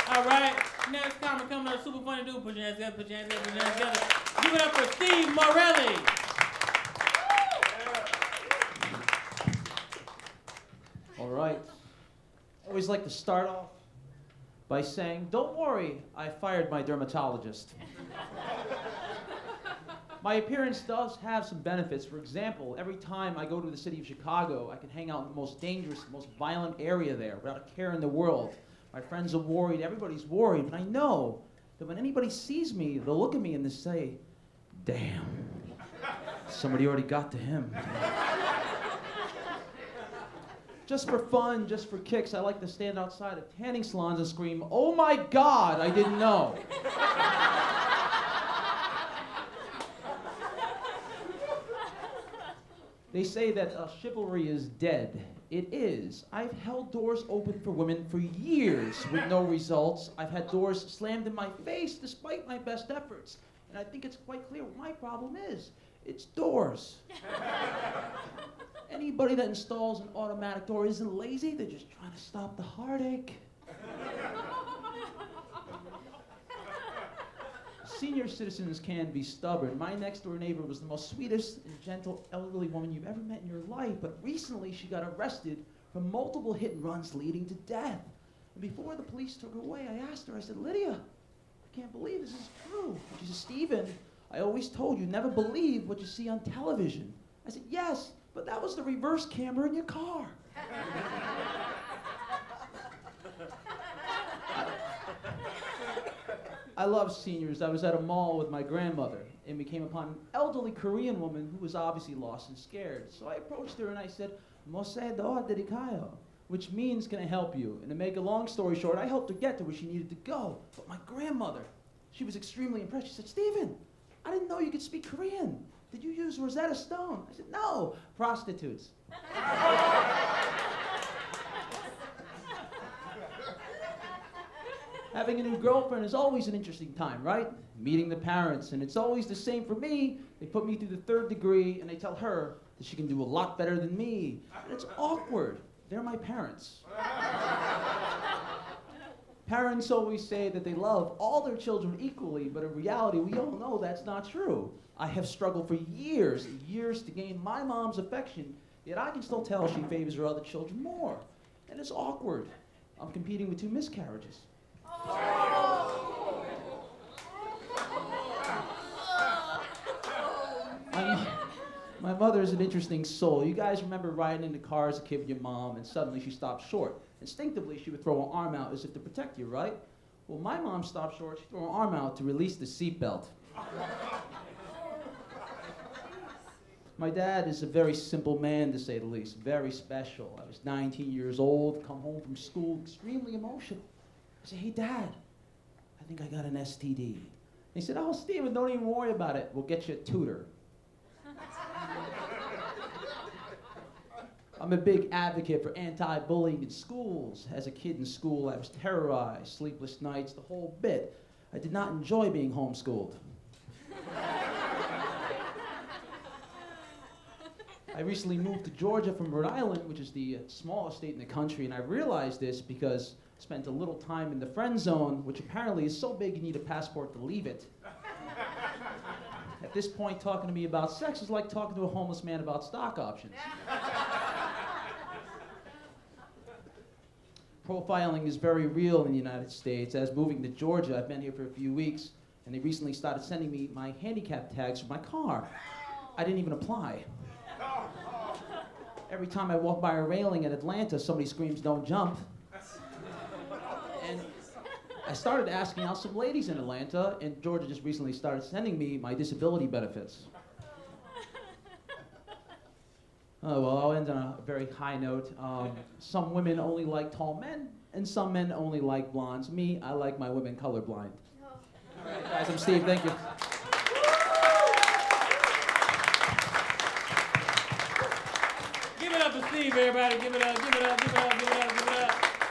All right. Next comment coming up, super funny dude. Put your hands together, put your hands together, put your hands together. Give it up for Steve Morelli. All right. I always like to start off by saying, don't worry, I fired my dermatologist. My appearance does have some benefits. For example, every time I go to the city of Chicago, I can hang out in the most dangerous, most violent area there without a care in the world. My friends are worried, everybody's worried, but I know that when anybody sees me, they'll look at me and they say, damn, somebody already got to him. Just for fun, just for kicks, I like to stand outside of tanning salons and scream, oh my God, I didn't know. They say that chivalry is dead. It is. I've held doors open for women for years with no results. I've had doors slammed in my face despite my best efforts. And I think it's quite clear what my problem is. It's doors. Anybody that installs an automatic door isn't lazy, they're just trying to stop the heartache. Senior citizens can be stubborn. My next door neighbor was the most sweetest and gentle elderly woman you've ever met in your life, but recently she got arrested for multiple hit and runs leading to death. And before the police took her away, I asked her, I said, Lydia, I can't believe this is true. And she said, Stephen, I always told you, never believe what you see on television. I said, yes, but that was the reverse camera in your car. I love seniors. I was at a mall with my grandmother, and we came upon an elderly Korean woman who was obviously lost and scared. So I approached her and I said, "Mose do dedikayo," which means, can I help you? And to make a long story short, I helped her get to where she needed to go. But my grandmother, she was extremely impressed. She said, Stephen, I didn't know you could speak Korean. Did you use Rosetta Stone? I said, no, prostitutes. Having a new girlfriend is always an interesting time, right? Meeting the parents, and it's always the same for me. They put me through the 3rd degree, and they tell her that she can do a lot better than me. And it's awkward. They're my parents. Parents always say that they love all their children equally, but in reality, we all know that's not true. I have struggled for years and years to gain my mom's affection, yet I can still tell she favors her other children more. And it's awkward. I'm competing with 2 miscarriages. My mother is an interesting soul. You guys remember riding in the car as a kid with your mom, and suddenly she stopped short. Instinctively, she would throw her arm out as if to protect you, right? Well, my mom stopped short. She threw her arm out to release the seatbelt. My dad is a very simple man, to say the least, very special. I was 19 years old, come home from school, extremely emotional. I said, hey, Dad, I think I got an STD. He said, oh, Stephen, don't even worry about it. We'll get you a tutor. I'm a big advocate for anti-bullying in schools. As a kid in school, I was terrorized, sleepless nights, the whole bit. I did not enjoy being homeschooled. I recently moved to Georgia from Rhode Island, which is the smallest state in the country, and I realized this because I spent a little time in the friend zone, which apparently is so big you need a passport to leave it. At this point, talking to me about sex is like talking to a homeless man about stock options. Profiling is very real in the United States. As moving to Georgia, I've been here for a few weeks, and they recently started sending me my handicap tags for my car. I didn't even apply. Every time I walk by a railing in Atlanta, somebody screams, don't jump. And I started asking out some ladies in Atlanta, and Georgia just recently started sending me my disability benefits. Oh, well, I'll end on a very high note. Some women only like tall men, and some men only like blondes. Me, I like my women colorblind. All right, guys, I'm Steve. Thank you. Give it up for Steve, everybody. Give it up, give it up, give it up, give it up, give it up.